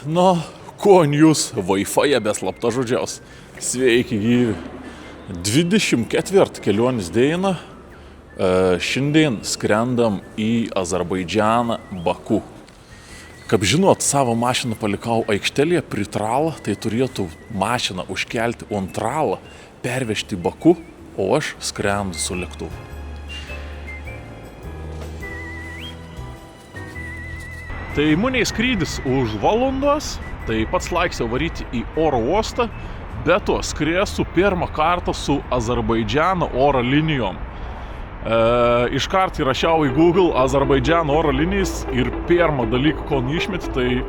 Na, ko jūs Wi-Fi be slaptažodžiaus? Sveiki gyvi. 24 kelionės diena. Šiandien skrendam į Azerbaidžaną, Baku. Kaip žinot, savo mašiną palikau aikštelėje prie tralą, tai turėtų mašiną užkelti ant tralą, pervežti į Baku, o aš skrendu su lėktuvu. Tai mūniai skrydis už valandos, tai pats laiks jau varyti į oro uostą, bet to skriesiu pirmą kartą su Azerbaidžano oro linijom. Iškart įrašiau į Google Azerbaidžano oro linijas ir pirmą dalyką, ko neišmeti, tai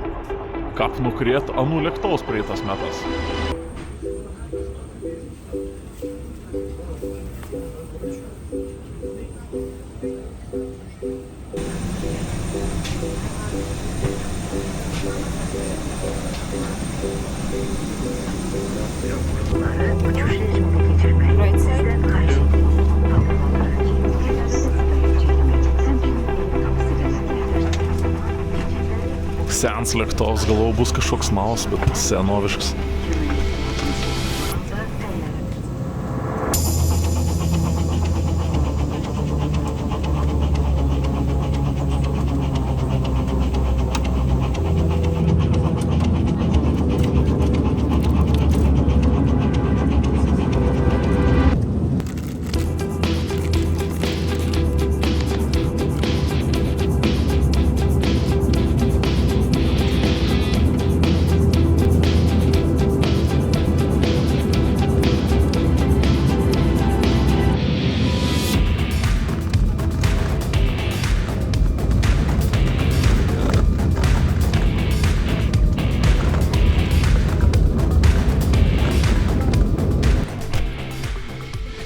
kaip nukrėt anų lėktaus praeitas metas. Sens lėktuvas, galvau, bus kažkoks naujas, bet senoviškas.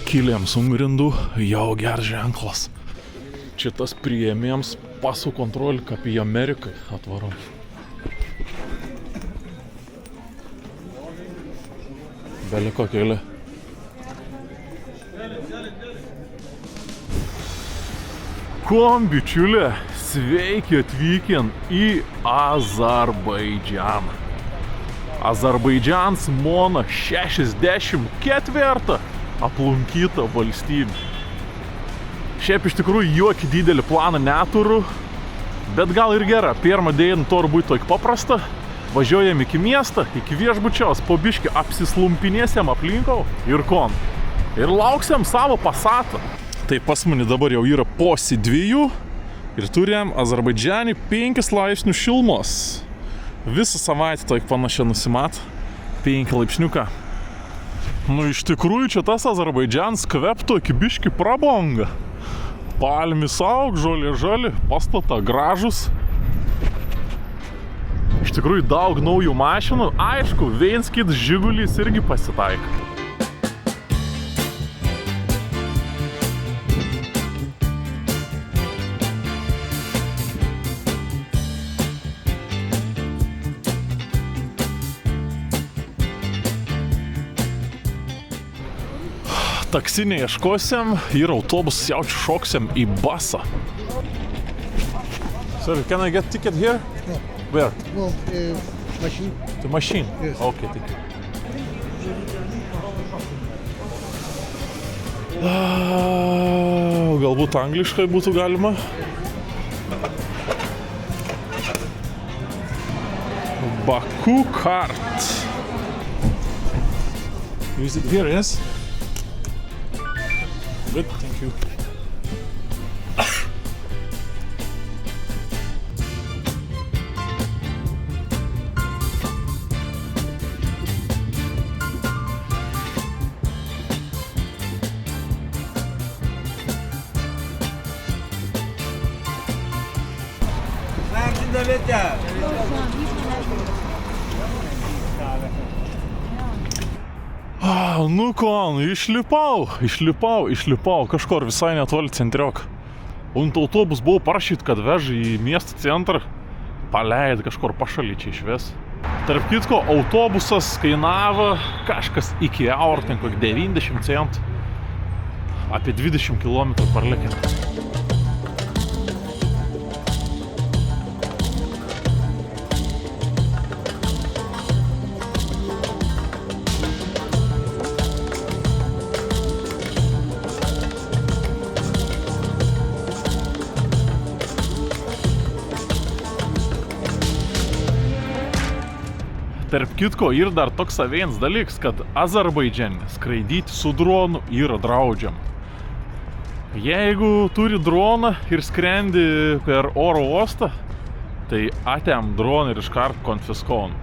Kiliams ant grindų jau geras ženklas. Čia tas priėmėms pasų kontrolį, kaip į Ameriką atvarom. Beliko keli. Kom, bičiulė, sveiki atvykę į Azerbaidžaną. Azerbaidžans mano 64 aplankyta valstybė. Šiaip iš tikrųjų jokį didelį planą neturiu, bet gal ir gera. Pirmą dieną to būtų tokia paprasta. Važiuojam iki miestą, iki viešbučiaus, po biškį apsislumpinėsiam aplinkau ir kon. Ir lauksim savo Passatą. Tai pas mane dabar jau yra posi 2 ir turėjom Azerbaidžane 5 laipsnių šilumos. Visą savaitę tokia panašia nusimat. 5 laipsniuką. Nu, iš tikrųjų, čia tas Azerbaidžanas kvepto iki biškį prabanga. Palmis aug, žolė, pastata gražus. Iš tikrųjų, daug naujų mašinų. Aišku, viens kitas Žigulys irgi pasitaiko. Taksi neieškosiam ir autobus jau šoksiam į basą. Sorry, can I get ticket here? No. Where? No, machine. The machine? Yes. Okay, thank you. Galbūt angliškai būtų galima. Baku card. Is it here, yes? Good, thank you. Nu ko, išlipau, kažkur visai netoli centriok. Ant autobus buvo parašyt, kad veža į miesto centrą, paleid kažkur pašalį čia išves. Tarp kitko, autobusas kainavo kažkas iki eurų, ten kokį 90 centų, apie 20 km parlekiant. Tarp kitko, ir dar toks vienas dalykas, kad Azerbaidžane skraidyti su dronu yra draudžiama. Jeigu turi droną ir skrendi per oro uostą, tai atėm droną ir iškart konfiskuojam.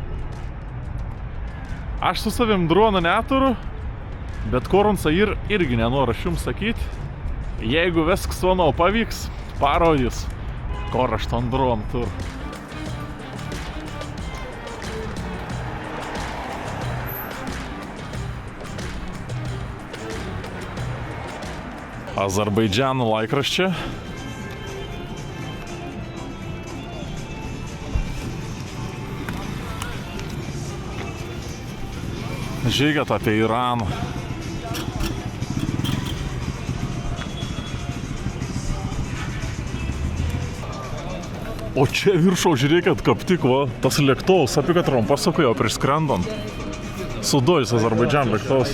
Aš su savim droną neturiu, bet Korunsa irgi nenoriu aš jums sakyti. Jeigu viskas manau pavyks, parodys, kur aš ton droną turiu. Azerbaidžano laikraščia. Žiūrėkit apie Iraną. O čia viršau, žiūrėkit, kaip tik va, tas lėktuvas, apie ką Trumpas pasakojo prieš skrendant. Sudojus Azerbaidžan lėktuvas.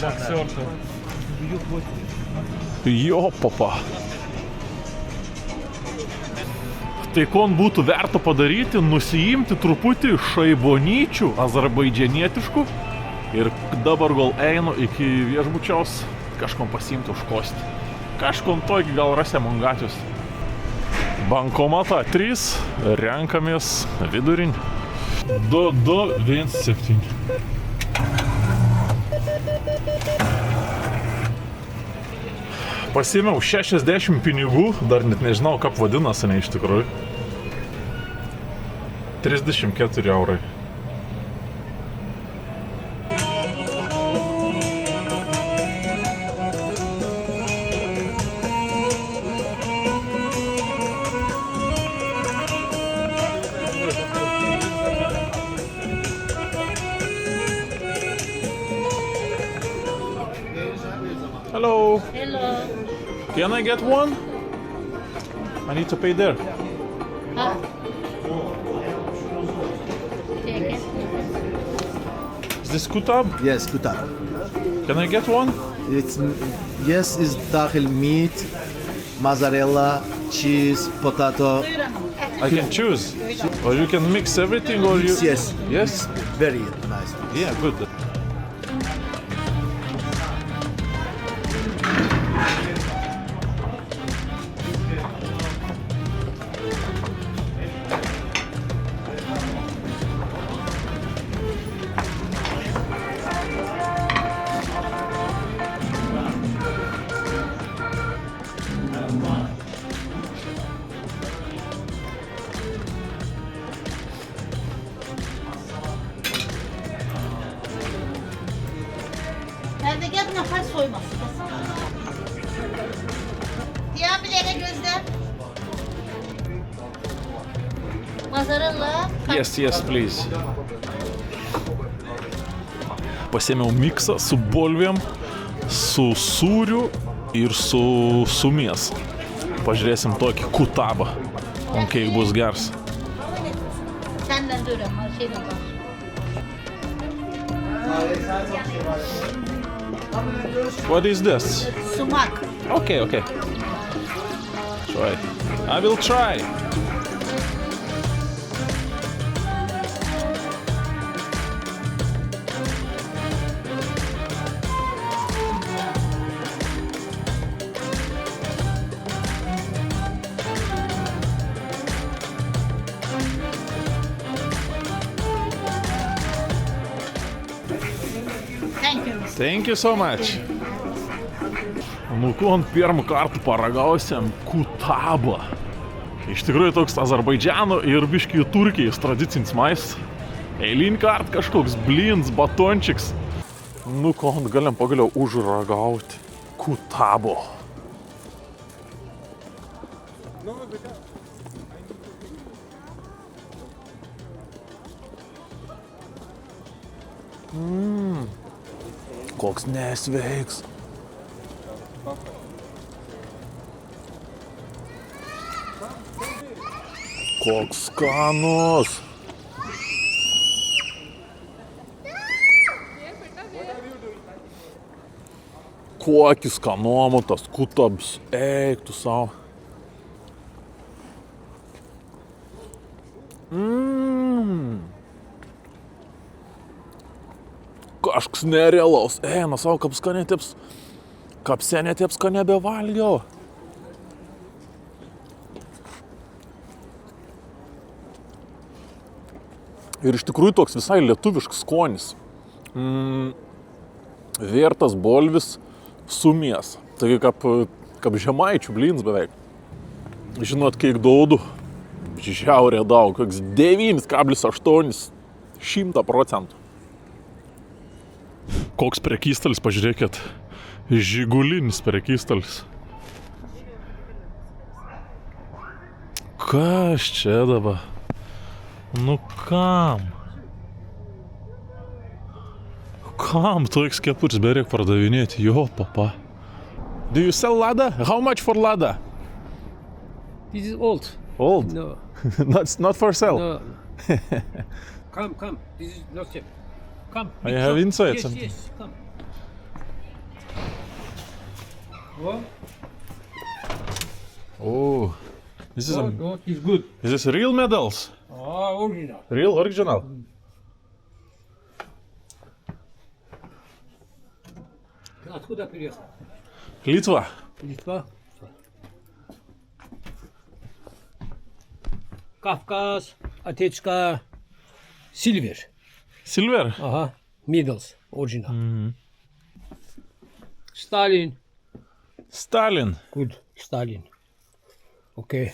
Jo, papa. Tai kon būtų verta padaryti, nusiimti truputį šaibonyčių azerbaidžianietiškų ir dabar gal einu iki viešbučiaus kažkom pasiimti užkosti. Kažkom tokį gal rasim ant gatvės. Bankomatą 3, renkamės vidurinį. 2217. Pasiėmiau 60 pinigų, dar net nežinau, kaip vadinasi, ne iš tikrųjų. 34 eurai. Hello. Hello. Can I get one? I need to pay there. Take it. Is this kutab? Yes, kutab. Can I get one? Yes, is dahil meat, mozzarella, cheese, potato. I can choose. Or you can mix everything or you... Yes. Yes? Very nice. Yeah, good. Nerede gel nefes soyması. Diğer bilene gözler. Mozzarella. Yes, please. Pasiėmiau miksą su bolvėm, su sūriu ir su mėsa. Pažiūrėsim tokį kutabą. O kiek bus gers. Senden de öğren. Şeyden var. What is this? Sumak. Okay. Try. I will try. Thank you. Thank you so much. Nu, kon pirmą kartą paragausiam kutabą. Iš tikrųjų toks Azerbaidžano ir biškį Turkijos tradicinis maistas. Eilinį kartą kažkoks blins, batončiks. Nu, kon galim pagaliau užragauti kutabo. Koks nesveiks. Koks skanus. Kokis skanomas kutabs. Eik tu savo. kažkas nerealaus. Na savo, kapsenėtėps, ko nebevalgiau. Ir iš tikrųjų toks visai lietuviškas skonis. Viertas bolvis su mėsa. Taigi kaip žemaičių blins beveik. Žinot, kiek daudų? Žiaurė daug, koks 9,8, 100%. Koks prekystalis, pažiūrėkit. Žigulinis prekystalis. Kas čia dabar? Nu kam? Kam toks kepuris bereik pardavinėti? Jo, papa. Do you sell Lada? How much for Lada? This is old. Old? No, Not for sale? no. Come. This is not safe. Come. I big have shop. inside Yes, something. yes, come. What? Oh, this is What is good? is this real medals? Original. Real original? Откуда приехал? Litva. Литва. Кавказ, Отечка, Silver. Silver. Ага, Middles, original. Stalin, Stalin. good, Stalin. Okay.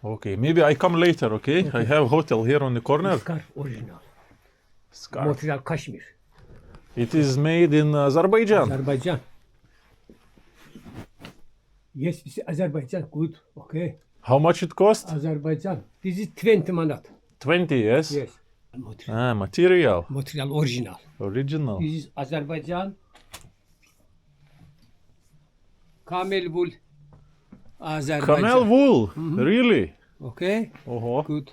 Okay, maybe I come later, okay? I have hotel here on the corner. Scarf, original. Scarf. Montreal, Kashmir, It is made in Azerbaijan. Azerbaijan. Yes, it's Azerbaijan, good, okay. How much it cost? Azerbaijan. This is 20 manat. 20, yes? Yes. Montreal, Material. Montreal original. Original. This is Azerbaijan. Camel wool. Azerbaijan. Camel wool. Really? Okay, Oh, good.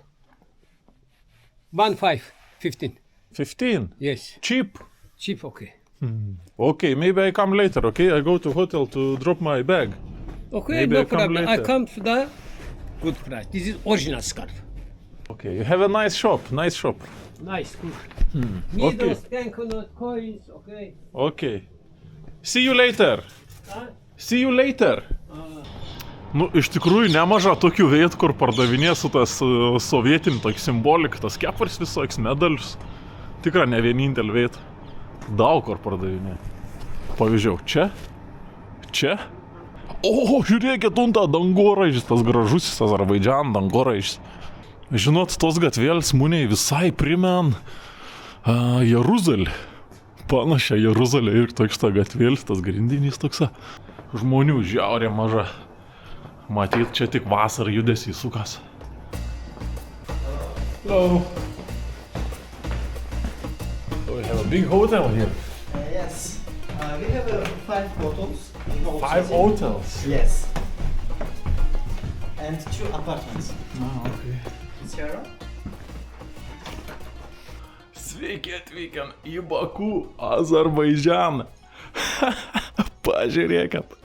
15. 15. Yes, Cheap. cheap, okay. Okay, maybe I come later, okay? I go to hotel to drop my bag. Okay, Maybe no I come problem. I later. come to the good price. This is original scarf. Okay, you have a nice shop, nice shop. Nice, good. Okay. Needles, banknote, coins, okay. Okay. See you later. Huh? See you later. Nu, iš tikrųjų nemaža tokių vietų, kur pardavinė su tas sovietinį tokį simbolik, tas keparis visoks medalius. Tikra ne vienintelė vieta. Daug kur pardavinė. Pavyzdžiui, čia. O, žiūrėkit, unta dangoraižis, tas gražusis Azerbaidžan dangoraižis. Žinot, tos gatvėlės muniai visai primen Jeruzalę. Panašia Jeruzalė ir toks ta gatvėlis, tas grindinys toks. Žmonių žiaurė maža. Matyt, čia tik vasarą judesį sukas. Hello. So we have a big hotel here. Yes, we have 5 hotels. 5 hotels. Yes. And 2 apartments. Okay. It's here. Sveiki atvykę į Baku, Azerbaidžaną. Pažiūrėkit.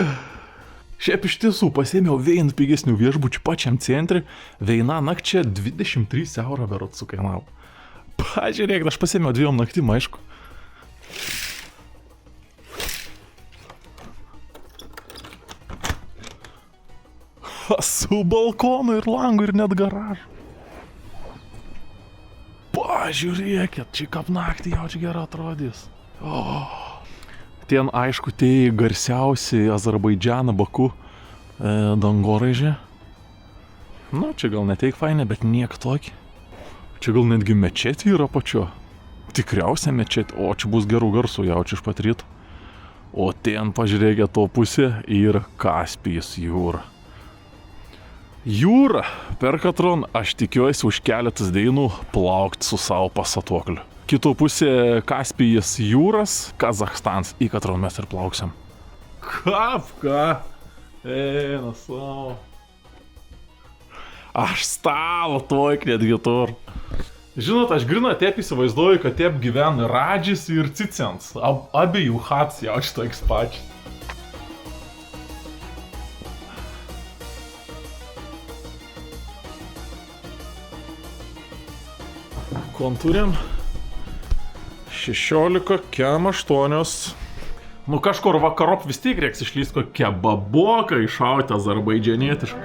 Šiaip iš tiesų pasėmiau vien pigesnių viešbučių pačiam centre. Viena nakčia 23 eurų berot sukainavo. Pažiūrėkit, aš pasėmiau 2 naktim, aišku. Su balkonu ir langu ir net garažu. Pažiūrėkit, čia kaip naktį jau čia gerai atrodys. Ten aišku, tai garsiausi Azerbaidžano Baku dangoraižiai. Nu, čia gal neteik fainė, bet niek tokį. Čia gal netgi mečetė yra pačio. Tikriausia mečetė, o čia bus gerų garsų jaučiu iš pat ryto. O ten, pažiūrėkit, to pusė yra Kaspijos jūra. Jūra, per katron, aš tikiuosi už keletas dienų plaukti su savo pasatuokliu. Kito pusė Kaspijos jūras, Kazachstanas, į katron mes ir plauksim. Kapka, eina savo. Aš stalo toj netgi tur. Žinot, aš grina taip įsivaizduoju, kad taip gyvena Radžis ir Cicens. Abiejų hats jaučiu toks pačias. Kontūrėm 16, kem 8. Nu kažkur vakarop vis tiek reiks išlyst kokią baboką iššauti azerbaidžianietišką.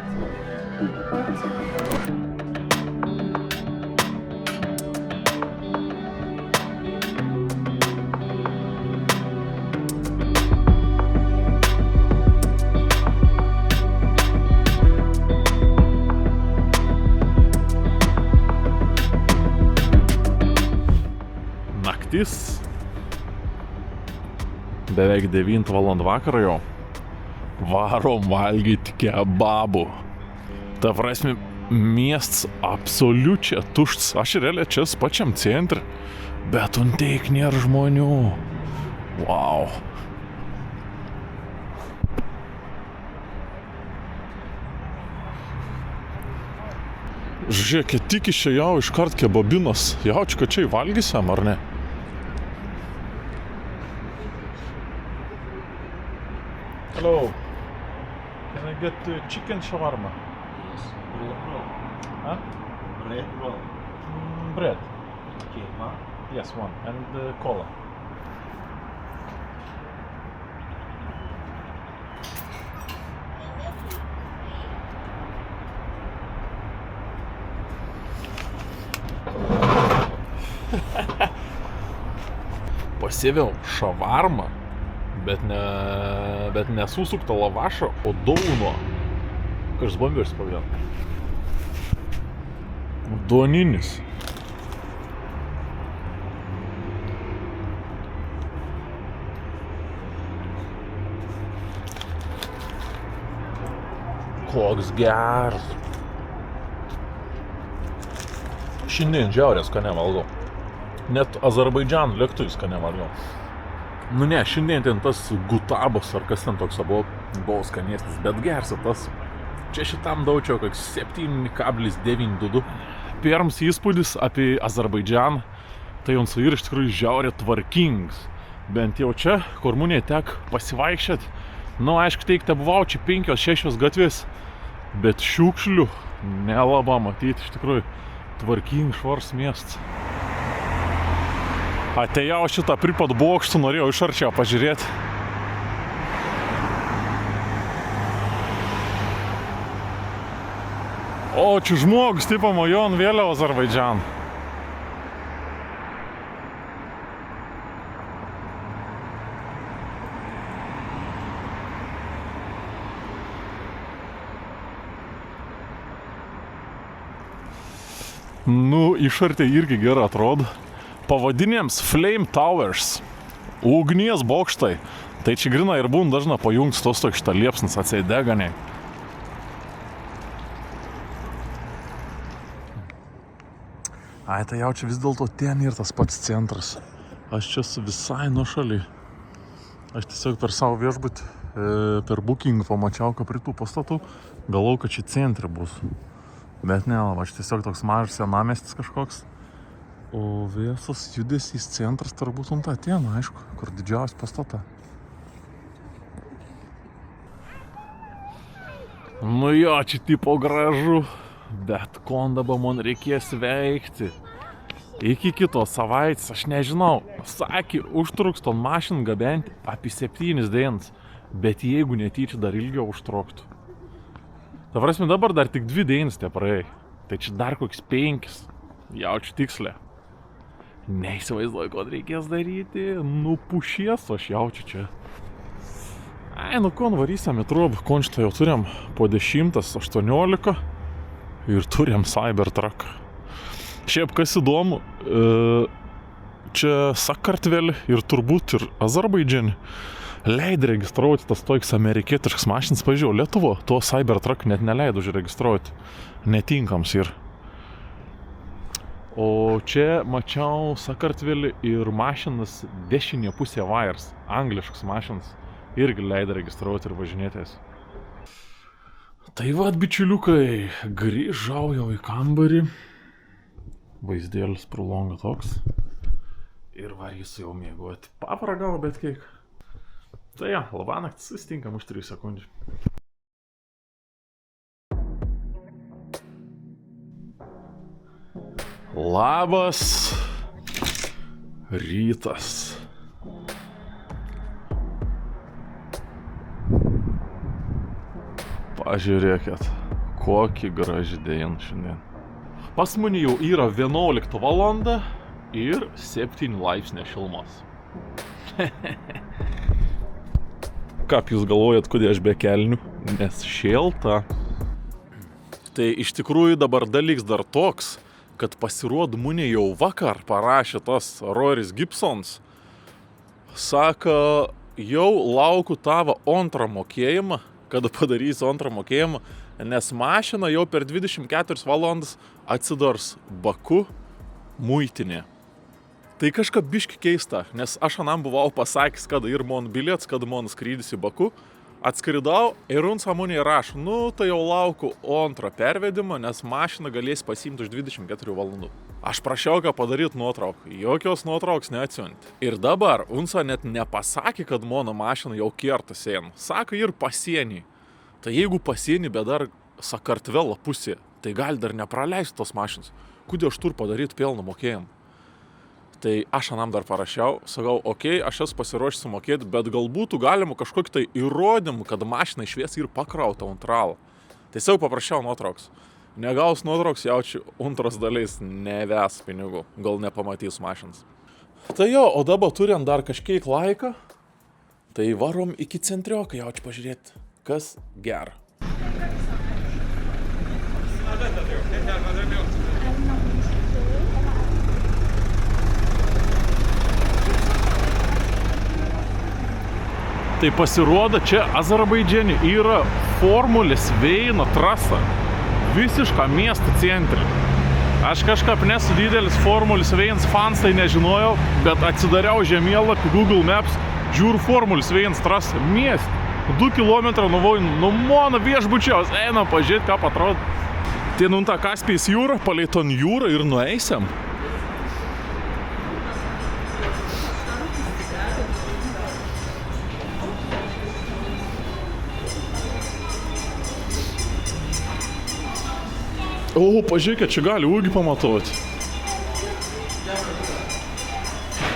Naktis. Beveik 9 valandą vakarą jau. Varom valgyti kebabų. Ta prasme, miestas absoliučiai tušts. Aš realiai čia pačiam centre. Bet unteik nėra žmonių. Wow. Žiūrėkit, tik išėjau iškart kebabinos. Jaučiu, kad čia įvalgysiam, ar ne? Hello. Can I get chicken shawarma? Yes. Bread roll. Huh? Bread roll. Bread. Okay, one. Yes, one. And cola. Pasėviau šavarmą, bet nesusukta lavašą, o dauno. Kažkas bombės pavėl. Duoninis. Koks geras. Šiandien žiaurės skaniai valgau. Net Azerbaidžano lėktuvais skaniai valgau. Nu ne, šiandien ten tas gutabas ar kas ten toks buvo skanesnis, bet gersa tas. Čia šitam daučiau koks 7,92. Pirms įspūdis apie Azerbaidžaną, tai jums yra iš tikrųjų žiauriai tvarkingas. Bent jau čia, kur munė tek pasivaikščiat. Nu, aišku, teikte buvau čia 5-6 gatvės, bet šiukšlių nelaba matyti, iš tikrųjų tvarkingas švars miestas. Atėjau šitą pripat bokštų, norėjau iš arčiau pažiūrėti. O, čia žmogus, tipo mojon vėliau Azerbaidžaną. Nu, išartė irgi gerai atrodo. Pavadinėms Flame Towers. Ugnies bokštai. Tai čia grina ir būn dažna pajungti tos toks šitą liepsnas atsideganiai. Ai, tai jau čia vis dėlto ten ir tas pats centras. Aš čia visai nuošaliai. Aš tiesiog per savo viešbutį, per booking pamačiau, kad prie tų pastatų, galvojau, kad čia centre bus. Bet ne, aš tiesiog toks mažas senamiestis kažkoks. O visas judesys centras turbūt ta ten, aišku, kur didžiausia pastata. Nu jo, čia tipo gražu, bet kondaba man reikės veikti. Iki kitos savaitės, aš nežinau, sakė, užtruks ton mašiną gabenti apie 7 dienas, bet jeigu netyčia dar ilgiau užtruktų. Ta prasme, dabar dar tik 2 dienas tie praėjai, tai čia dar koks 5, jaučiu tikslę. Neįsivaizduoju, ko reikės daryti, nupušies, aš jaučiu čia. Ai, nu kon varysim į trubą, končtą jau turėjom po 10:18 ir turėjom Cybertruck. Šiaip kas įdomu, čia Sakartvelį ir turbūt ir Azerbaidžane leidė registruoti tas toks amerikietiškas mašinas, pažiūrėjau, Lietuvo, to Cybertruck net neleido registruoti, netinkams ir. O čia mačiau Sakartvelį ir mašinas dešinė pusė Wires, angliškas mašinas, irgi leido registruoti ir važinėtis. Tai vat, bičiuliukai, grįžau jau į kambarį. Vaizdėlis pro langą toks. Ir varysiu jau miegoti. Papragau, bet kiek. Tai ja, labanaktis, susitinkam už 3 sekundžių. Labas. Rytas. Pažiūrėkit, kokį gražį dieną šiandien. Pas mane jau yra 11 valanda ir 7 laipsniai šilumos. Kaip jūs galvojat, kodėl aš be kelnių? Nes šilta. Tai iš tikrųjų dabar dalyks dar toks, kad pasirodo mane jau vakar parašė tas Roris Gibsons. Sako, jau laukiu tavo antrą mokėjimą, kada padarysiu antrą mokėjimą, nes mašina jau per 24 valandas atsidars Baku muitinė. Tai kažką biški keista, nes aš anam buvau pasakęs, kada ir mon bilietas, kada mon skrydis į Baku. Atskridau ir Unsa mane rašo, tai jau laukiu antrą pervedimą, nes mašiną galės pasiimti už 24 valandų. Aš prašiau, ką padaryti nuotrauką. Jokios nuotraukos neatsiuntė. Ir dabar Unsa net nepasakė, kad mano mašina jau kerta sieną. Sako, ir pasienį. Tai jeigu pasienį, bet dar Sakartvelo pusė, tai gali dar nepraleisti tos mašinos. Kodėl aš turiu padaryti pelno mokėjimą? Tai aš anam dar parašiau, sakau, okei, aš esu pasiruošęs sumokėti, bet galbūt galima kažkokį tai įrodymą, kad mašina išvies ir pakrauta antralą. Tiesiog paprašiau nuotrauks. Negaus nuotrauks, jaučiu, antros dalies neves pinigų, gal nepamatys mašinas. Tai jo, o dabar turint dar kažkiek laiką, tai varom iki centrioką, jaučiu pažiūrėti, kas gera. Tai pasirodo, čia Azerbaidžiane yra Formulės 1 trasa. Visiška miesto centre. Aš kažkaip nesu didelis Formulės 1 fans, tai nežinojau, bet atsidariau žemėlapį Google Maps, žiūriu Formulės 1 trasą miestą. 2 km nuo mano viešbučiaus, einam pažiūrėti, ką atrodo. Tai ta Kaspijos jūra, palei ton jūrą ir nueisim. O, pažiūrėkit, čia gali ūgį pamatuoti.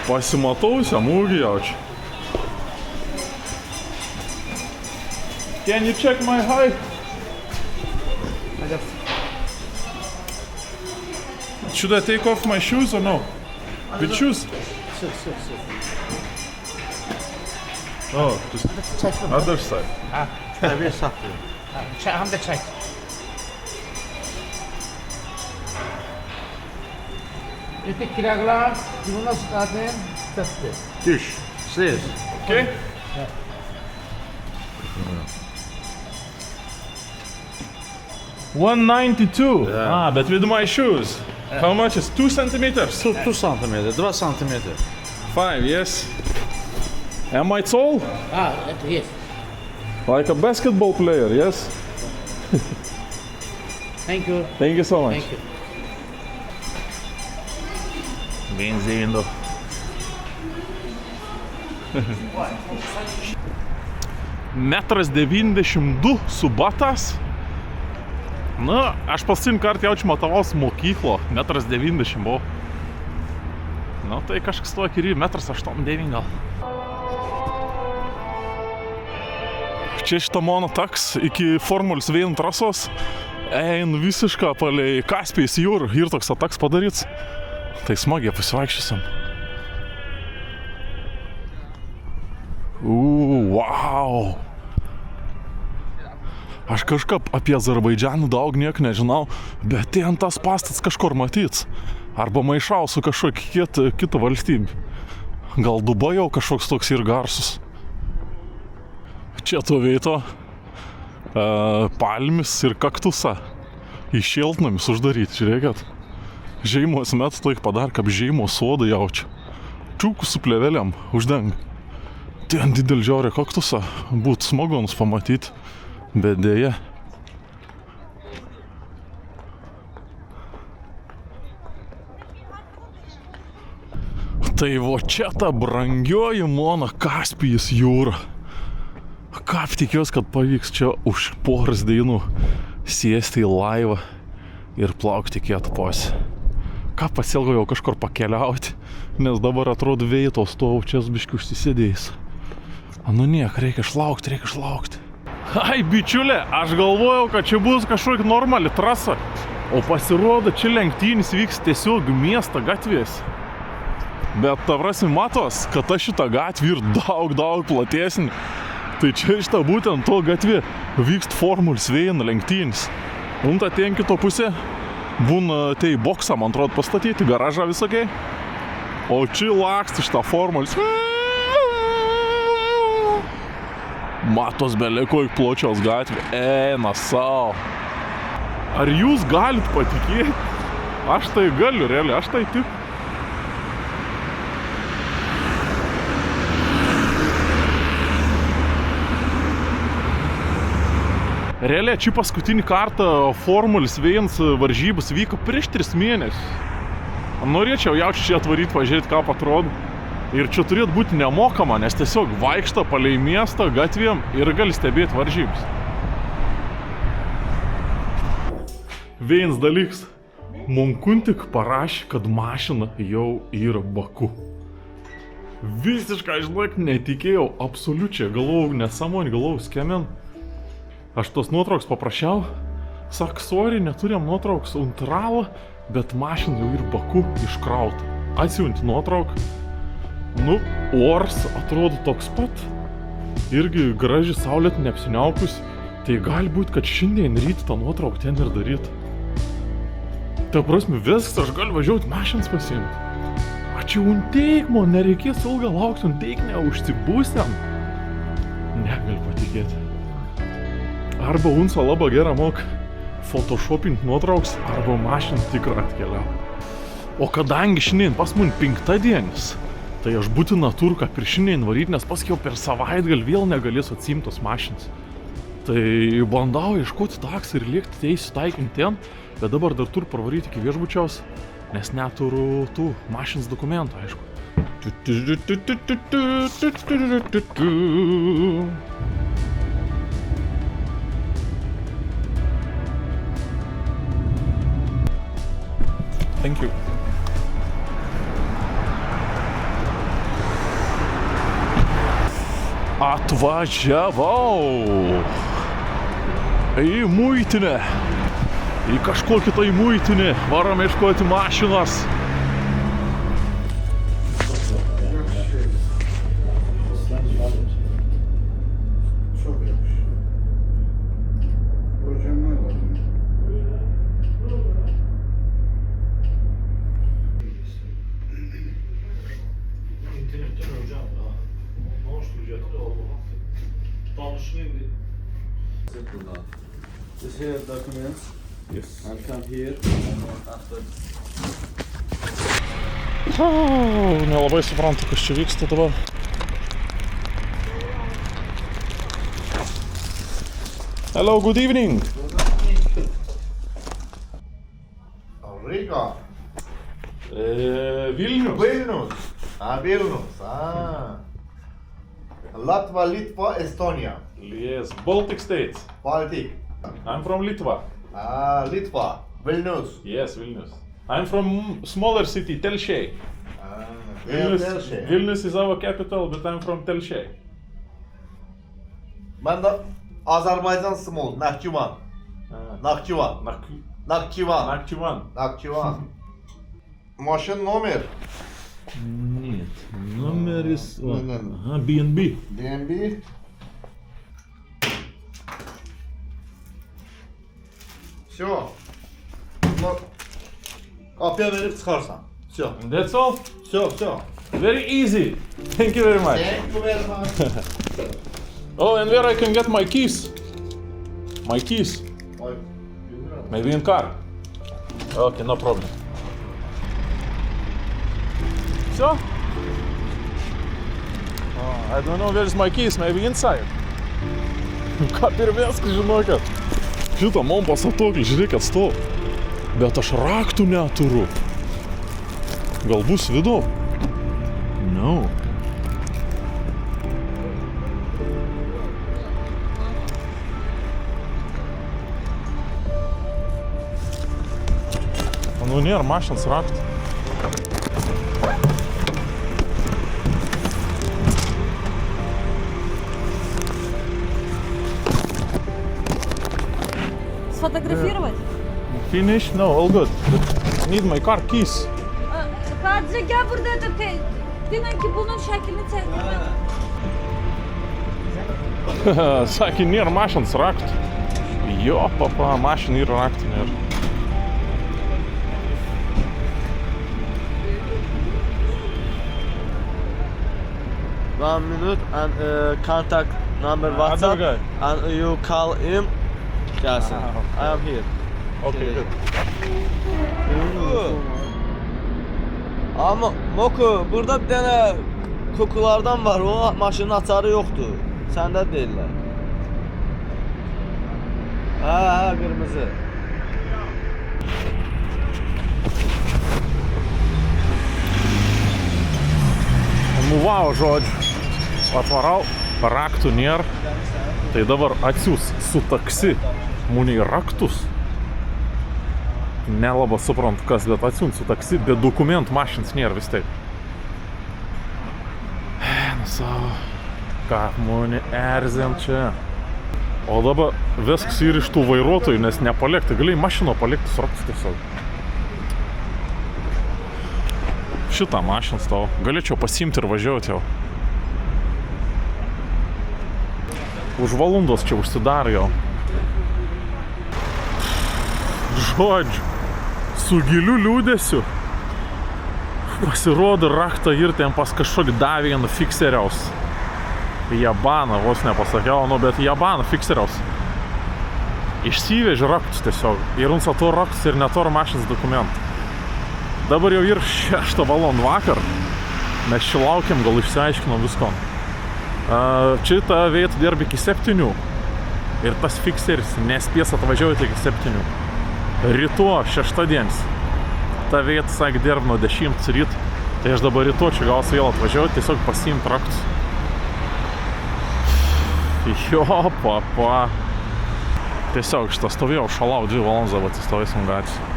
Pasimatausiam ūgį jaučiu. Can you check my height? Should I take off my shoes or no? With shoes? Oh, just other side. هم ده check. Эти килограмм 91 Тише. Слез. Okay? Yeah. 192. Yeah. But with my shoes. How much is 2 centimeters? 2 centimeter, 2 centimeter. 5, yes. Am I tall? Yes. Like a basketball player, yes? Thank you. Thank you so much. Thank you. Benzino. Metras 92 su batas. Na, aš paskutinį kartą jaučiu matavos mokyklo. Metras 90 buvo. Na, tai kažkas tokį ir metras 89 gal. Čia šitą mono taks iki Formulės 1 trasos ein visišką palei Kaspijos jūrą ir toks ataks padaryts. Tai smagiai pasivaikščiosim. Wow! Aš kažkaip apie Azerbaidžaną daug niek nežinau, bet ten tas pastats kažkur matyts. Arba maišau su kažkokia kita valstybė. Gal Dubajau kažkoks toks ir garsus. Čia to vieto palmis ir kaktusą į šiltnamis uždaryti, žiūrėkit. Žeimos metu toik padar, kaip žeimos sodą jaučia. Čiūkų su plėvelėm uždeng. Ten didelį žiaurę kaktusą būtų smagu nus pamatyti, bet dėja. Tai vo čia ta brangioji mano Kaspijos jūra. Kaip tikiuosi, kad pavyks čia už poras dienų sėsti į laivą ir plaukti kietą posį. ką pasielgau jau kažkur pakeliauti, nes dabar atrodo veitos to čia biškių užsisėdėjus. Nu niek, reikia išlaukti. Ai, bičiulė, aš galvojau, kad čia bus kažkokia normali trasa, o pasirodo, čia lenktynės vyks tiesiog miesto gatvės. Bet tavrasi matos, kad šitą gatvį ir daug platesnį. Tai čia šitą būtent to gatvė vykst Formules 1 lenktynės. Ta ten kito pusė būna tai boksą, man atrodo, pastatyti, garažą visokiai. O čia laksti šitą Formules. Matos beliko į pločios gatvė. Eina savo. Ar jūs galit patikėti? Aš tai galiu, realiai, aš tai tik. Realiai, čia paskutinį kartą Formules 1 varžybos vyko prieš 3 mėnesius. Norėčiau jau čia atvaryti, pažiūrėti, ką atrodo. Ir čia turėtų būti nemokama, nes tiesiog vaikšto palei miestą gatvėm ir gali stebėti varžybas. Vienas dalykas. Monkuntik parašė, kad mašina jau yra Baku. Visiškai, žinok, netikėjau, absoliučiai, galvojau, skemen. Aš tos nuotrauks paprašiau, sak, sorry, neturėjom nuotrauks Untralą, bet mašina jau yra Baku iškrauta. Atsiunti nuotrauką. Nu, oras atrodo toks pat. Irgi graži saulėt neapsiniaukus. Tai gali būti, kad šiandien ryt tą nuotrauką ten ir daryt. Ta prasme, viskas, aš galiu važiuoti mašins pasiimti. A čia unteik, man nereikės ilgą laukti, unteik neužsibūsiam. Negaliu patikėti. Arba unso labai gerą mok photoshopint nuotrauks, arba mašiną tikrą atkeliau. O kadangi šiandien pas mun 5 dienis, tai aš būtina turką per šiandien varyt, nes paskiau per savaitgalį vėl negalėsiu atsiimti tos mašinas. Tai bandau ieškoti taksą ir liekti teisių taikinti ten, bet dabar dar turiu pravaryti iki viešbučiaus, nes neturiu tų mašinos dokumentų, aišku. Thank you. Atvažiavau į muitinę. Į kažkokį tai muitinę. Varom ieškoti mašinos. This here documents. Yes. I'll come here after. Nelabai suprantu, kas čia vyksta dabar. Hello, good evening. Riga. Vilnius. Vilnius. Latva, Litva, Estonia. Yes, Baltic states. Baltic. I'm from Litva. Litva. Vilnius. Yes, Vilnius. I'm from smaller city, Telšiai. Telšiai. Vilnius is our capital, but I'm from Telšiai. Ben de Azerbaycan small. Nakhchivan. Машин номер. Нет, номер из... Ага, B&B. DNB. Все. Kapıya verip çıkarsan. Все. That's all? Все. Very easy. Thank you very much. Thank you very much. Oh, and where I can get my keys? My keys? Maybe in car. Okay, no problem. Все? I don't know where's my keys, maybe inside. Ką pirmėskai, žinokit. Šitą man pasatoklį, žiūrėkit, stovi. Bet aš raktų neturiu. Gal bus vidu? No. Nu, nėra mašinos raktų. Сфотографировать? Finish? No, all good. Need my car keys. Sadece gel burada da dinan ki bunun şeklini çekme. Sakė, nėra mašinos raktų. Jo, papa, mašinų yra raktų nėra. One minute and contact number WhatsApp guy. and you call him. Gelsin. I am here. Okay, good. Ama Moku, burada bir tane kokulardan var. O maşının açarı yoktu. Sende değiller. Ha, kırmızı. Nu vau, žodžiu. Atvarau, raktų nėra. Tai dabar atsiūs su taksi mūniai raktus. Nelabai suprantu kas, bet atsiūs su taksi, bet dokumentų mašins nėra vis taip. Nu savo, ką mūnį erzint čia. O dabar viskas ir iš tų vairuotojų, nes nepalikti. Galėjai mašino palikti su raktus tiesiog. Šitą mašiną tau. Galėčiau pasiimti ir važiuoti jau. Už valandos čia užsidarė jau. Žodžiu, su giliu liūdėsiu. Pasirodo raktą ir ten pas kažkokį davė vieną fikseriaus. Jabaną, vos nepasakiau, nu bet Jabaną fikseriaus. Išsivežė raktus tiesiog. Ir uns ato raktus ir netoro mašinos dokumentų. Dabar jau ir 6 valandą vakar. Mes čia laukiam, gal išsiaiškinom visko. Čia ta vieta dirba iki 7. Ir tas fikseris nespės atvažiuoti iki 7. Ryto 6 dienas. Ta vieta, sakė, dirba nuo 10 ryt. Tai aš dabar ryto čia gal vėl atvažiuoti, tiesiog pasiimti raktus. Jo, papa. Tiesiog šitą stovėjau, šalau 2 valandas, dabar atsistovėsim gatvėje.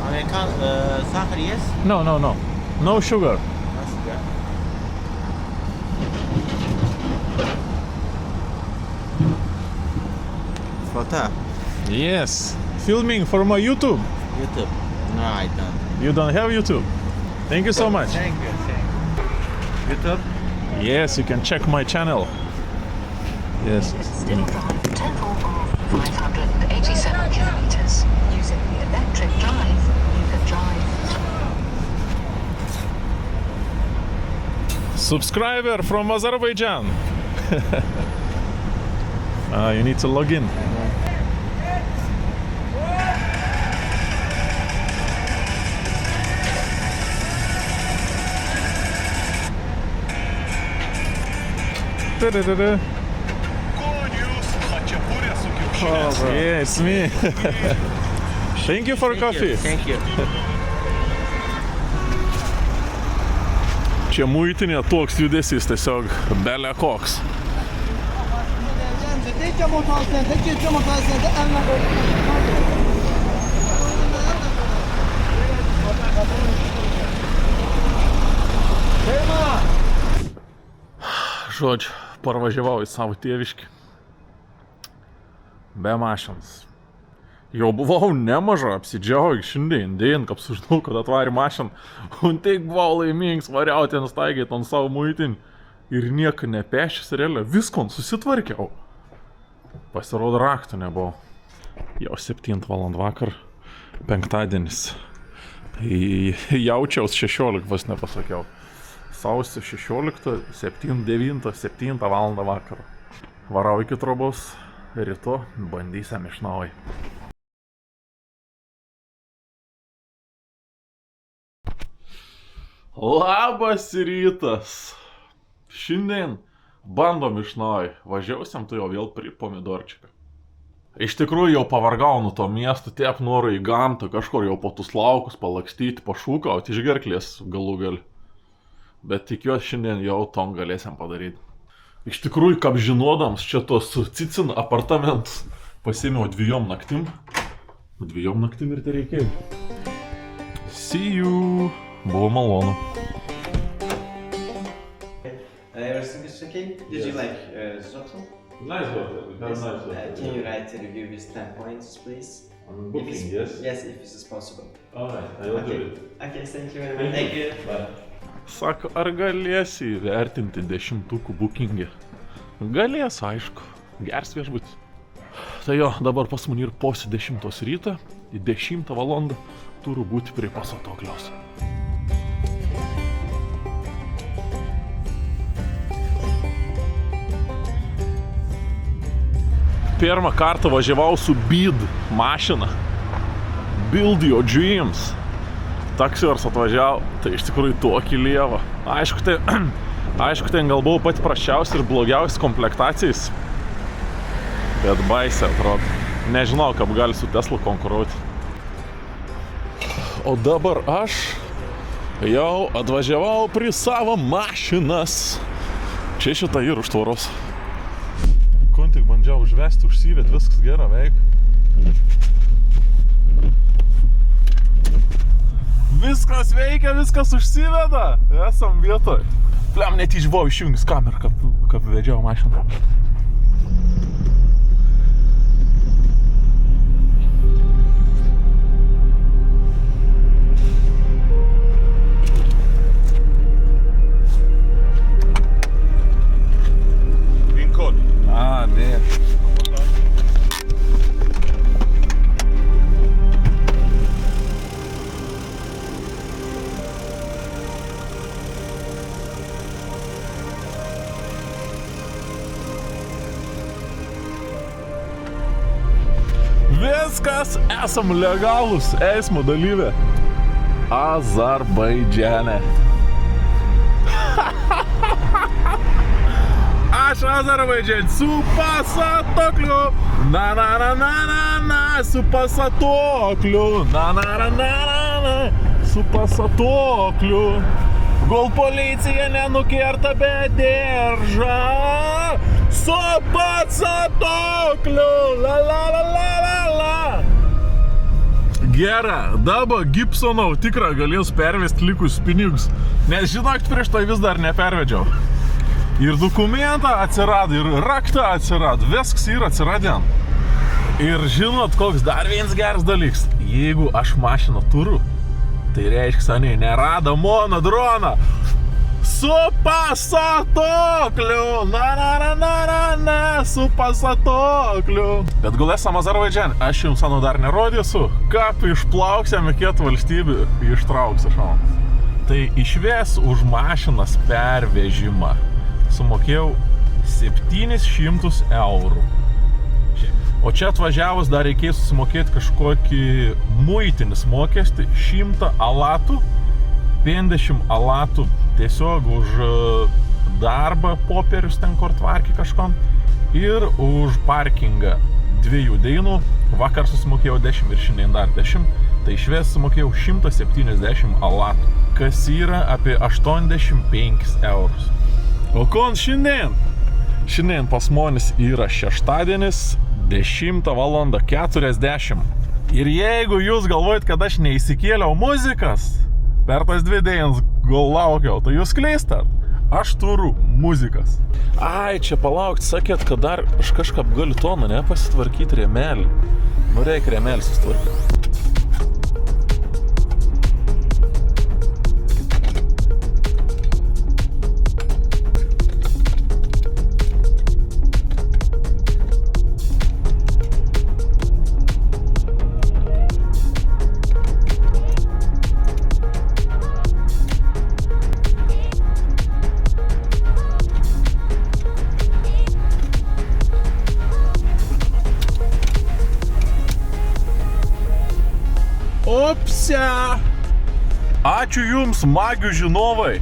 Amerikan sahur yes? No. No sugar. Photo. Yes. Filming for my YouTube. YouTube. No, I don't. You don't have YouTube? Thank you so much. Thank you. YouTube? Yes, you can check my channel. Yes. Still drive a total of 587 kilometers. Using the electric drive, you can drive. Subscriber from Azerbaijan. You need to log in. Da-da-da-da. Yeah, it's me. Thank you for coffee. Thank you. Čia muitinė toks judesys, tiesiog bele koks. Žodžiu, parvažiavau į savo tėviškį. Be mašinos. Jau buvau nemaža, apsidžiaugiu šiandien, kad sužinau, kad atvarė mašiną. Un taip buvau laimingas, variau ten staigiai ant savo muitinį. Ir nieko nepešęs realiai, viskon susitvarkiau. Pasirodo, raktų nebuvo. Jau 7 valandą vakar, penktadienis. Jaučiaus 16, vas nepasakiau. Sausio 16, 7 valandą vakar. Varau iki trobos, ryto bandysim iš naujo. Labas rytas. Šiandien bandom iš naujo. Važiausim tu jau vėl prie pomidorčiką. Iš tikrųjų jau pavargau nuo to miesto, tiek noriu į gamtą, kažkur jau po tus laukus palakstyti, pašūkauti iš gerklės galų gal. bet tikiuosi šiandien jau tom galėsim padaryti. Iš tikrųjų, kaip žinodams, čia tos Cicin apartamentus pasėmiau 2 naktim. 2 naktim ir tai reikėjo. See you! Buvo malonu. Everything is okay? Did you like Zoto? Nice hotel. Very nice hotel. Can you write a review with 10 points, please? I'm booking, yes? Yes, if this is possible. Alright, I will do it. Okay, thank you very much. Thank you. Bye. Sako, ar galėsi įvertinti 10 bookingį? Galės, aišku. Gers viešbutis. Tai jo, dabar pas mane ir posi 10 ryto, į 10 valandą turiu būti prie pasatoklios. Pirmą kartą važiavau su BID mašina. Build Your Dreams. Taksiuors atvažiavo, tai iš tikrųjų tokį lievą. Aišku, ten gal buvo pati prasčiausia ir blogiausia komplektacijais. Bet baisiai atrodo. Nežinau, kaip gali su Tesla konkuruoti. O dabar aš jau atvažiavau prie savo mašinas. Čia šitą ir už tvoros. Kun tik bandžiau užvesti, užsivėt, viskas gera veik. Viskas veikia, viskas užsiveda. Esam vietoj. Pliam, net išbuvau išjungęs kamerą, kaip vedžiau mašiną. Pin kod. Ne. Viskas, esam legalūs eismo dalyvė. Azerbaidžane. Aš Azerbaidžane su pasatokliu. Na na na na na na su pasatokliu. Na na na na na su pasatokliu. Gol policija nenukerta be diržą. Su pasatokliu. La la la la la la. Gera, dabar Gibsonau tikrą galės pervesti likus pinigus. Nes žinokit, prieš tai vis dar nepervedžiau. Ir dokumentą atsirado, ir raktą atsirado, viskas yra atsiradėn. Ir žinot, koks dar vienas geras dalyks. Jeigu aš mašiną turiu, tai reiškia, seniai nerado mono droną. Su pasatokliu, na na na na na na, su pasatokliu. Bet gal esam Azerbaidžane, aš jums senu dar nerodysiu, kaip išplauksime kitų valstybių ištrauksiu šau. Tai išves už mašinas pervežimą. Sumokėjau 700 eurų. O čia atvažiavus dar reikės susimokėti kažkokį muitinis mokestį 100 alatų, 50 alatų tiesiog už darbą, popierius ten kur tvarkį kažkom ir už parkingą 2 dienų. Vakar susimokėjau 10 ir šiandien dar 10, tai išves sumokėjau 170 alatų, kas yra apie 85 eurus. O kon šiandien? Šiandien pas monis yra šeštadienis, 10:40. Ir jeigu jūs galvojat, kad aš neįsikėliau muzikas, per tas 2 dienas gal laukiau, tai jūs klystat. Aš turiu muzikas. Ai, čia palaukti, sakėt, kad dar aš kažką galiu toną, ne, pasitvarkyti rėmelį. Nu, reikia rėmelį susitvarkyti. Opsia! Ačiū jums, magių žinovai!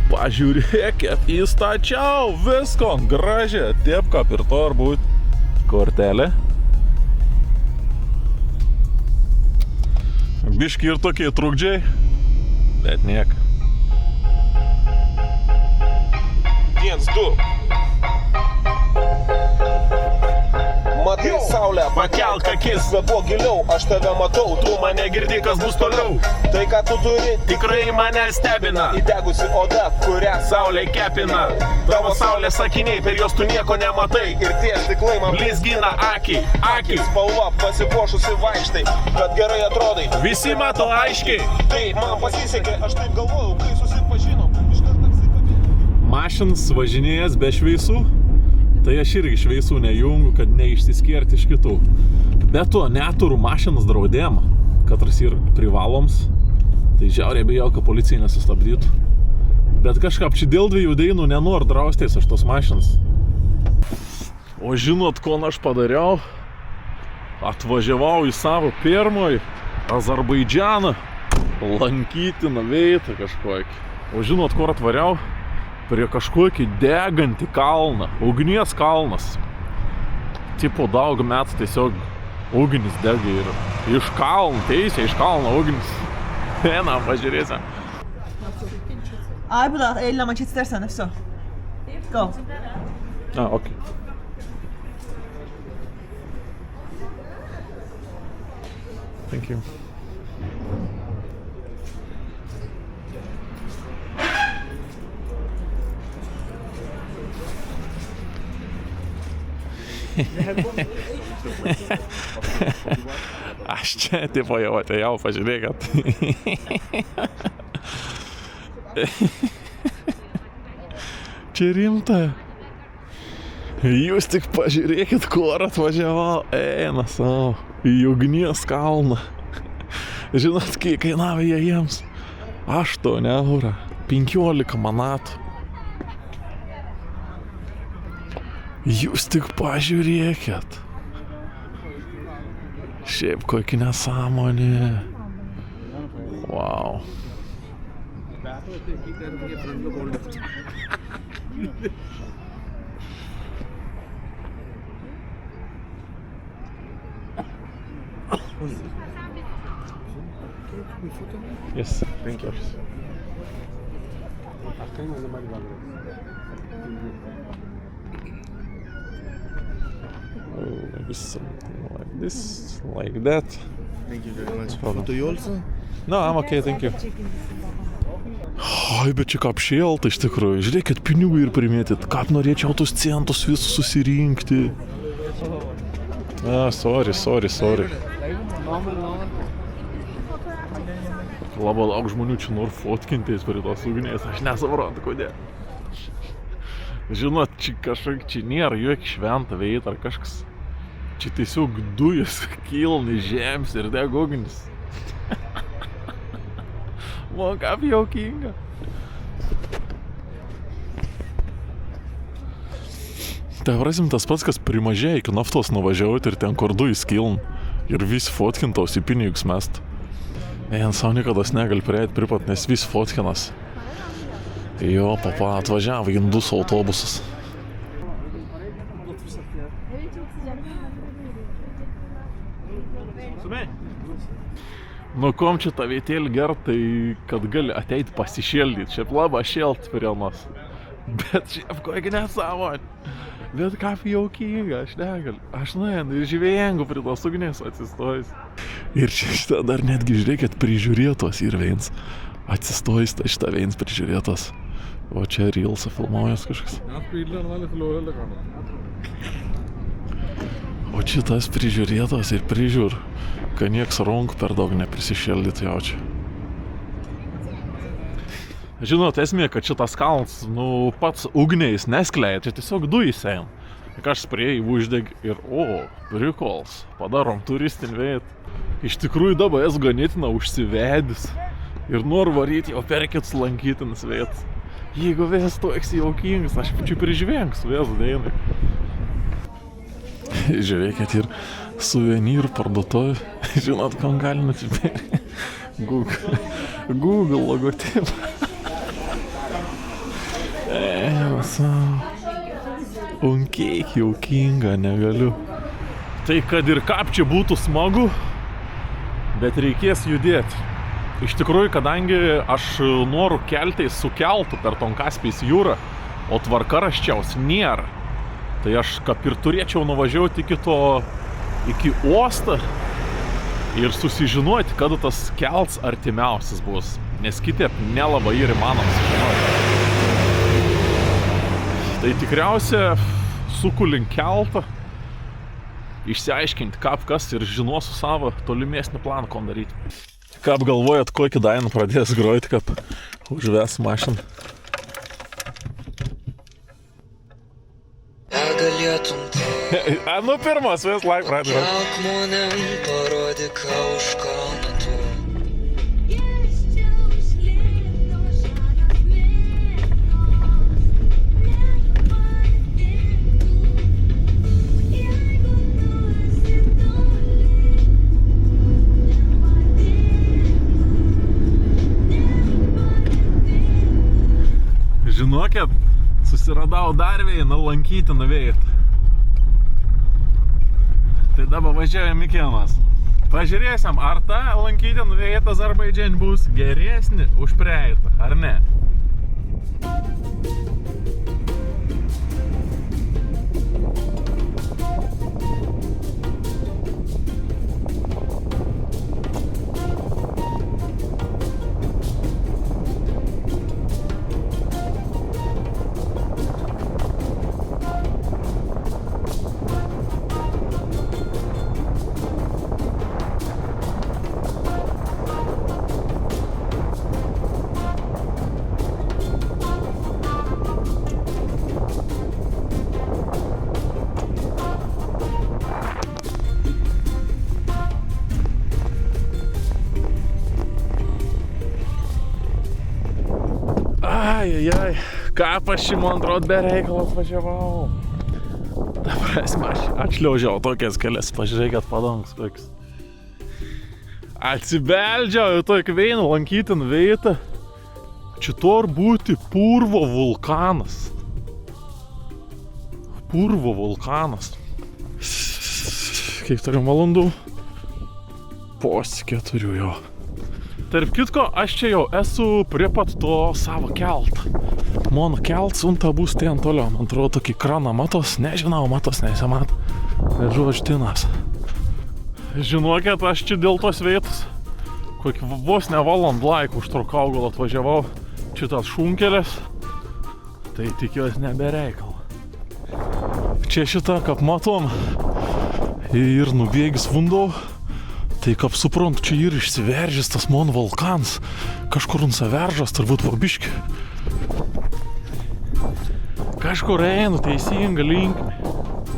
Pažiūrėkit, įstačiau visko gražią, taip kaip ir to ar būt kortelė. Biški ir tokie trukdžiai, bet niek. 1, 2. Matai saulę, pakelk akis, kvėpuok giliau, aš tave matau, tu mane girdi, kas bus toliau. Tai ką tu turi, tikrai mane stebina. Įdegusi oda, kurią saulė kepina. Tavo saulės akiniai, per jos tu nieko nematai. Ir tie stiklai man blizgina akį. Spalva pasipuošusi vaikštai, kad gerai atrodai. Visi mato aiškiai. Tai man pasisekė, aš taip galvojau, kai susipažinom. Iškart apsikabinau. Mašinas važinėjęs be šveisų. Tai aš irgi šveisų nejungiu, kad neišsiskirti iš kitų. Be to, neturiu mašinas draudimą, katras ir privaloms. Tai žiauriai bijau, kad policija nesustabdytų. Bet kažkaip čia dėl 2 dainų nenoriu draustės aš tos mašinas. O žinot, ko aš padariau? Atvažiavau į savo pirmąjį Azerbaidžaną lankytiną vietą kažkokį. O žinot, kur atvariau? Prie kažkokį degantį kalną, ugnies kalnas. Tipo daug metų tiesiog ugnis dega ir iš kalno, teisė, iš kalno ugnis. Hena, pažiūrėsim. Ay Burak, elleme istersen Efso. Go. Okay. Thank you. Aš čia tipo jau atėjau, pažiūrėkit. Čia rimta. Jūs tik pažiūrėkit, kur atvažiavau. Eina savo į ugnies kalną. Žinot, kiek kainavo jie jiems? 8 eurų, 15 manatų. Jūs tik pažiūrėkit. Šiaip kokia nesąmonė. Wow. Yes, thank you. Maybe something like this, like that. Thank you very much. Photo you also? No, I'm okay, thank you. Ai, bet čia kaip šėlta iš tikrųjų. Žiūrėkit, pinigų ir primėtit. Kaip norėčiau tos centus visus susirinkti. Sorry. Labai daug žmonių čia nori fotkintis prie tos ugnės. Aš nesuprantu, kodėl. Žinot, čia kažkaip čia nėra jokia šventa vieta ar kažkas. Čia tiesiog dujas kilni žemės ir deg ugnis. Man kaip jaukinga. Tai prasim tas pats, kas primažėjo iki naftos nuvažiavoti ir ten kur dujas kiln. Ir visi fotkintos į pinigus mest. Savo nikados negali prieiti pripat, nes visi fotkinas. Jo, papa atvažiavo indus autobusas. Nu, kom čia tą vietėlį gert, tai kad gali ateiti pasišildyti. Šiaip labai šėlt prie nos. Bet šiaip kokia nesąmonė. Bet kaip jaukinga, aš negaliu. Aš nuėjau ir žvėjengu prie tos ugnies atsistojus. Ir čia šitą dar netgi žiūrėkit prižiūrėtos ir viens. Atsistojus tai šitą viens prižiūrėtos. O čia Reelsą filmuojas kažkas. O čia tas prižiūrėtos ir prižiūr, kad nieks rankų per daug neprisišildyti jaučia. Žinot, esmė, kad šitas kalnas, pats ugniais neskleja, čia tiesiog dujas eina. Kažkas prie jį uždeg ir, prikols, padarom turistinį vietą. Iš tikrųjų dabar esu ganėtina užsivedęs ir noriu varyti, jau perkit lankytinas vietas. Jeigu vės toks jaukingas, aš čia prižvengsiu vės dainai. Žiūrėkit ir suvenyrų parduotuvė. Žinot, kam gali nusipirkti? Google logotipą. Kiek jaukinga, negaliu. Tai kad ir kaip čia būtų smagu, bet reikės judėti. Iš tikrųjų, kadangi aš noriu keltais su keltu per ton Kaspijos jūrą, o tvarkaraščiaus nėra. Tai aš kaip ir turėčiau nuvažiuoti iki uostą ir susižinoti, kada tas kelts artimiausias bus, nes kitaip nelabai ir įmanoma sužinoti. Tai tikriausia suku link keltą, išsiaiškinti, kaip kas ir žinosiu savo tolimesnį planą, ko daryti. Kaip galvojat, kokį dainą pradės groti, kaip užves mašiną? Nu pirmas, vis laik pradės. Žinokit, susiradau dar vieną lankytiną vietą. Tai dabar važiuojam į kiemas. Pažiūrėsim, ar ta lankytina vieta Azerbaidžane bus geresnė už praeitą, ar ne? Ai, kaip aš šį, man atrodo, be reikalo atvažiavau. Ta prasme, aš atšliaužiau tokias kelias, pažiūrėkit padangus kokius. Atsibeldžiau į tokį vieną lankytiną vietą. Čia tur būti Purvo vulkanas. Purvo vulkanas. Kiek turim valandų? Posikė turiu jo. Tarp kitko, aš čia jau esu prie pat to savo keltą. Mano keltas, unta bus ten toliau. Man atrodo, tokį kraną matos. Nežinau, matos nesimat. Bet žodžtinas. Žinokit, aš čia dėl tos vietos kokį vos ne valandą laiką užtrukau, gal atvažiavau šitas šunkelis. Tai tikiuosi nebereikalo. Čia šitą, kaip matom, ir nubėgis vundau. Tai kaip suprantu, čia ir išsiveržęs tas mon vulkans. Kažkur nusiveržęs, turbūt vabiški. Kažkur einu teisinga linkme.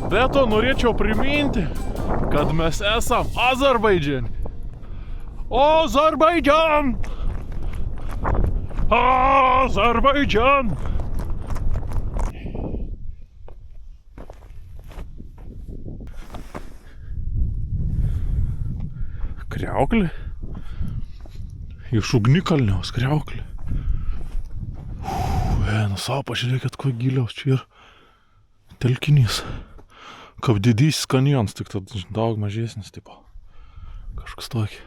Bet to norėčiau priminti, kad mes esam Azerbaidžane. Azerbaidžan! Azerbaidžan! Kriauklė. Iš ugnikalniaus kriauklė. Savo pažiūrėkit, kuo giliaus čia ir telkinys. Kaip didysis kanjonas, tik tad daug mažesnis, tipo. Kažkas tokį.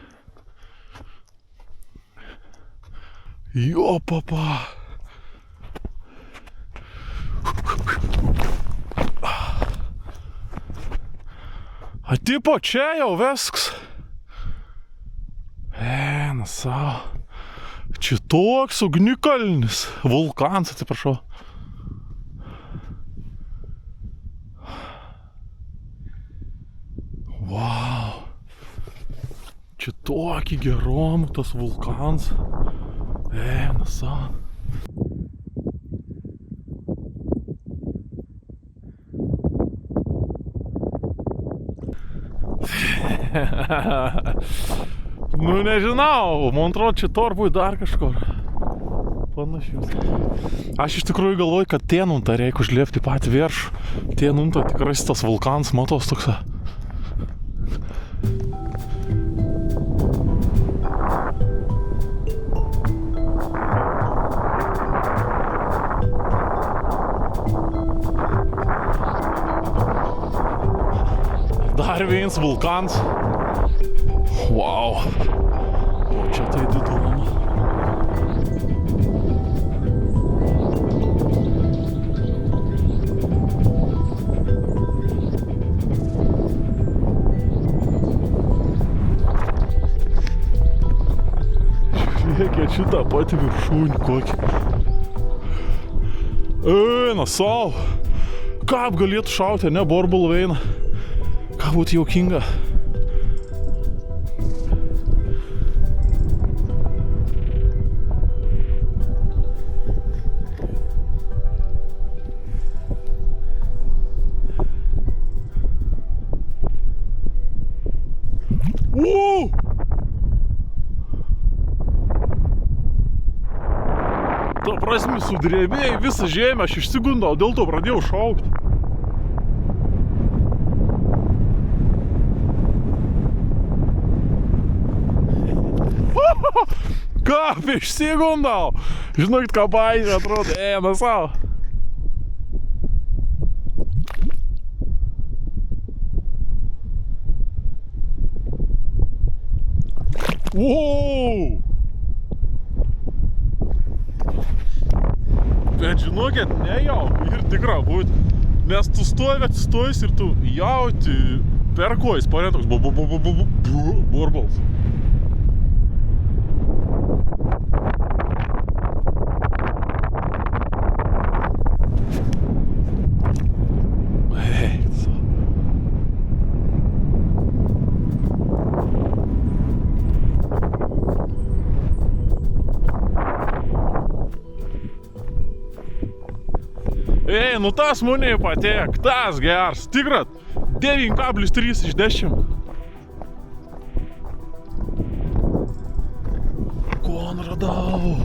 Jo, papa. A tipo čia jau viskas. Savo. Čia toks ugnikalnis. Vulkanas, atsiprašau. Wow. Čia tokį geromų tas vulkanas. Savo. Nu nežinau, man atrodo, čia turbūt dar kažkur panašius. Aš iš tikrųjų galvoju, kad ten unta reikia užliepti patį viršų. Ten unta tikrai tas vulkanas matos toks. Dar vienas vulkanas. Wow. O čia tai didumo. šitą patį viršūnį kokį. Eina savo. Ką galėtų šauti, ne borbulų eina. Ką būtų jaukinga. Ta prasme, sudrėmėjai visą žemę, aš išsigundau, dėl to pradėjau šaukti. Kaip išsigundau? Žinokit, ką baisė atrodo, eina savo. Wow! Bet žinokit, nejau ir tikra būt. Nes tu stovi atsistojus ir tu jauti per kojas parėtoks borbals. Ei, nu tas mane patek, tas geras, tikrat, 9,3 iš 10. Konradau.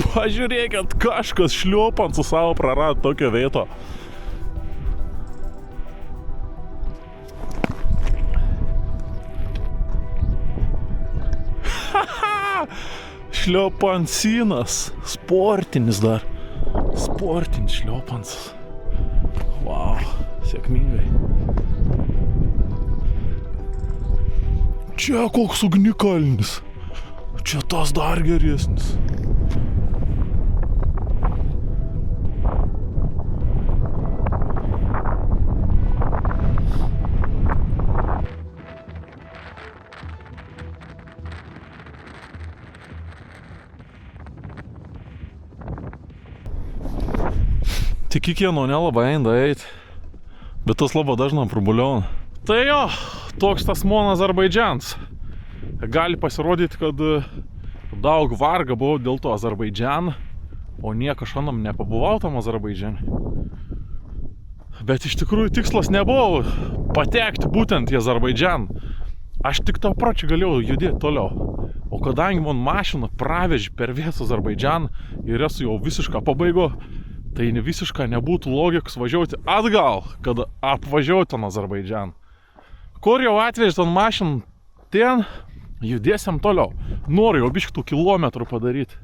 Pažiūrėkit, kažkas šliopant su savo prarado tokio vieto. Šliopansinas, sportinis dar. Sportinis šliopans. Wow, sėkmingai. Čia koks ugnikalnis. Čia tas dar geresnis. Tik kiekvieno nelabai eina eit, bet tas labai dažnai prabuliauna. Tai jo, toks tas mon Azerbaidžans. Gali pasirodyti, kad daug varga buvo dėl to Azerbaidžaną, o nieko šiandien nepabuvau tam Azerbaidžane. Bet iš tikrųjų tikslas nebuvo patekti būtent į Azerbaidžaną. Aš tik to pročiu galėjau judėti toliau. O kadangi man mašina pravežė per visą Azerbaidžaną ir esu jau visišką pabaigo, tai visiškai nebūtų logikos važiuoti atgal, kad apvažiuoti tą Azerbaidžaną. Kur jau atvežė tą mašiną, ten judėsim toliau. Noriu jau biškį tų kilometrų padaryti.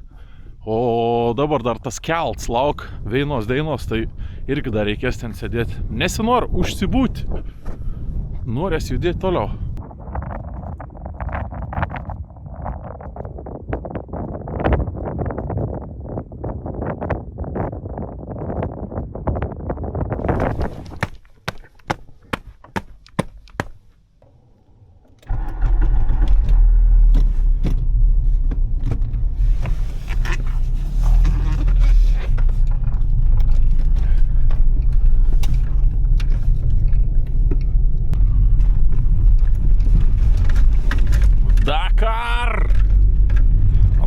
O dabar dar tas kelts lauk, veinos dainos, tai irgi dar reikės ten sėdėti. Nesinori užsibūti. Norės judėti toliau.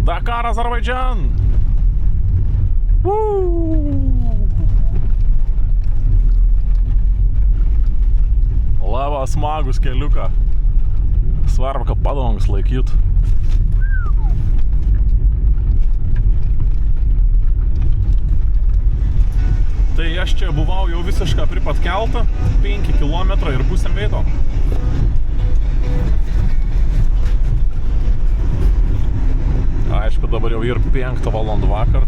Dakar, Azerbaidžan! Labai smagus keliuką. Svarbu, kad padangas laikytų. Tai aš čia buvau jau visiškai prie pat keltą, 5 km ir pusę meito. Aišku, dabar jau ir 5 valandų vakar.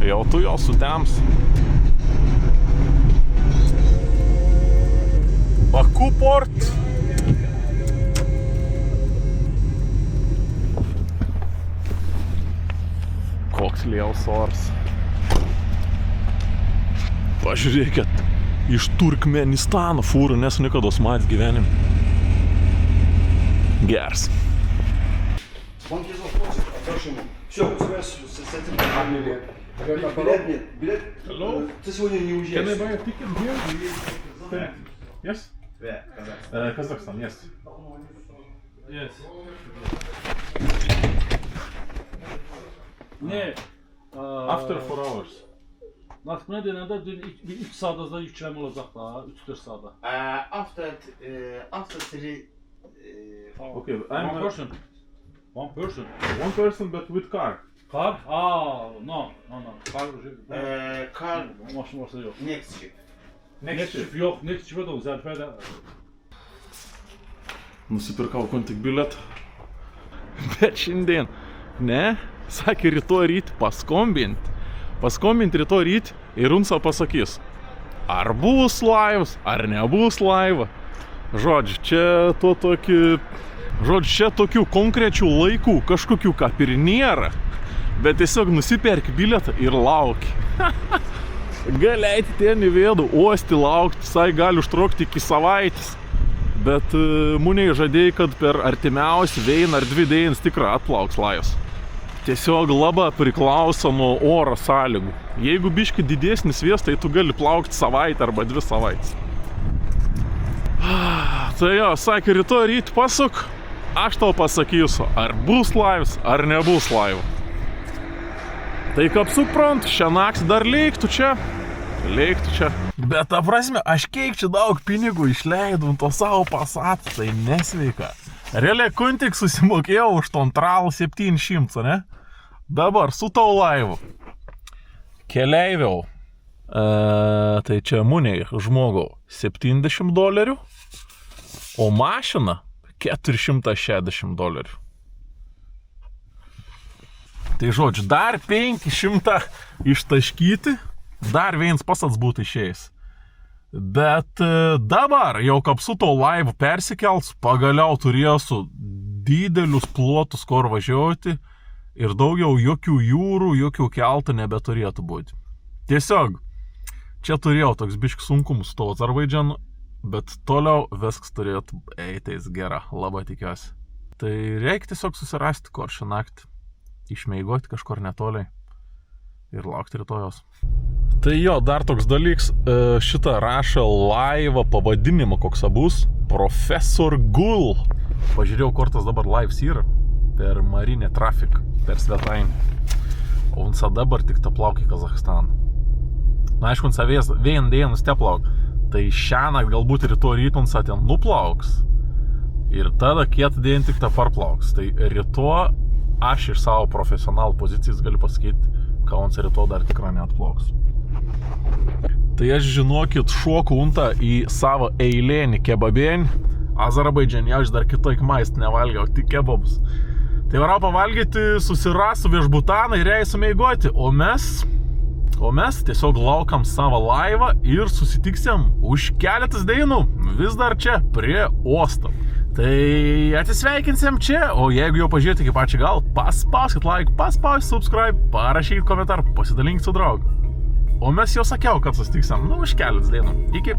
Jau tu jau sutems. Baku port. Koks liels oras. Pažiūrėkit, iš Turkmenistano fūrų nesu nikados matęs gyvenim. Geras. машину. Все, у тебя с этим проблемы. Билет нет. Билет. Hello? Ты сегодня не уезжаешь. Can I buy a ticket here? Yes? Yeah, Kazakhstan. Kazakhstan, yes. Yes. Ne? After 4 hours. Nakmına denəndə bir 3 saata da yükleme olacaq da, 3-4 saata. After 3 Okay, One person. One person. One person but with car. Car? No. Car, car maşın varsa yok. next ship. Next shift yok, next shift oldu, Zərfədə. Nusipirkau kon tik bilietą. Bet šiandien, ne, sakė rytoj ryt paskombinti. Paskombinti rytoj ryt ir Unsa pasakys, ar bus laivas, ar nebus laiva. Žodžiu, čia tokių konkrečių laikų kažkokių kaip ir nėra. Bet tiesiog nusiperki bilietą ir lauki. Gali eiti ten į vidų, uosti, laukti, visai gali užtrukti iki savaitės. Bet Muniai žadėjai, kad per artimiausią vieną ar 2 dienas tikrai atplauks laivas. Tiesiog labai priklauso nuo oro sąlygų. Jeigu biški didesnis vėjas, tai tu gali plaukti savaitę arba 2 savaitės. Tai jo, sakė, rytoj ryt pasuk, aš tau pasakysiu, ar bus laivas, ar nebus laivo. Tai kaip suprant, šią naktį dar leiktų čia. Bet ta prasme, aš kiek čia daug pinigų išleidau to savo Passat, tai nesveika. Realiai kun tik susimokėjau už ton tralą 700, ne? Dabar su tau laivu. Keleiviau. Tai čia Muniai žmogau $70, o mašina $460. Tai žodžiu, dar 500 ištaškyti, dar vienas Passats būtų išėjęs. Bet dabar jau kaip su to laivu persikels, pagaliau turėsiu didelius plotus, kur važiuoti ir daugiau jokių jūrų, jokių keltų nebeturėtų būti. Tiesiog, čia turėjau toks biškis sunkumus su to Azerbaidžanu, bet toliau viskas turėtų eitais gera, labai tikiuosi. Tai reikia tiesiog susirasti kur šią naktį, išmeigoti kažkur netoliai ir laukti rytojos. Tai jo, dar toks dalyks, šitą rašė laivą pavadinimą, koks bus, Professor Gul. Pažiūrėjau, kur tas dabar laivas yra, per Marinė Traffic, per svetainį. O Unsa dabar tik plaukia į Kazachstaną. Na, aišku, Unsa vien dienas te plauk. Tai šiąnakt galbūt rytoj ryt Unsa ten nuplauks. Ir tada kietą dieną tik parplauks. Tai rytoj aš iš savo profesionalų pozicijos galiu pasakyti, kad Unsa rytoj dar tikrai neatplauks. Tai aš žinokit šoku Unta į savo eilinį kebabėnį. Azerbaidžane aš dar kitokį maistą nevalgiau, tik kebabus. Tai varau pavalgyti, susirasiu viešbutaną ir eisiu meigoti, o mes tiesiog laukam savo laivą ir susitiksim už keletas dienų vis dar čia prie uosto. Tai atsisveikinsim čia, o jeigu jau pažiūrėti iki pačią gal, paspauskit like, paspauskit subscribe, parašykit komentarą, pasidalinkit su draugu. O mes jau sakiau, kad susitiksim, už keletas dienų. Iki.